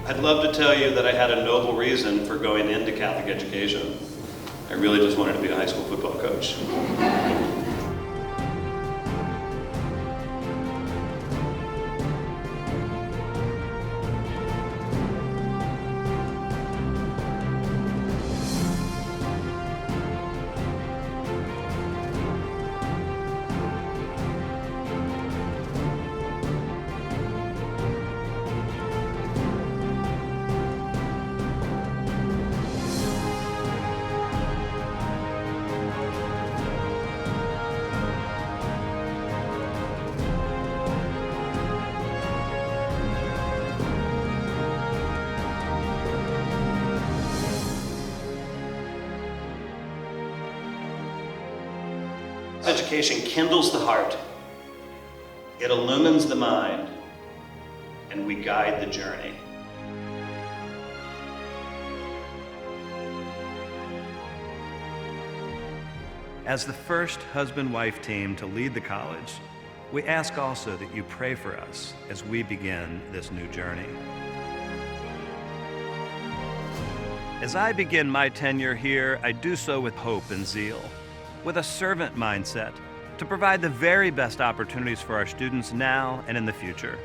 I'd love to tell you that I had a noble reason for going into Catholic education. I really just wanted to be a high school football coach. Education kindles the heart, it illumines the mind, and we guide the journey. As the first husband-wife team to lead the college, we ask also that you pray for us as we begin this new journey. As I begin my tenure here, I do so with hope and zeal, with a servant mindset to provide the very best opportunities for our students now and in the future.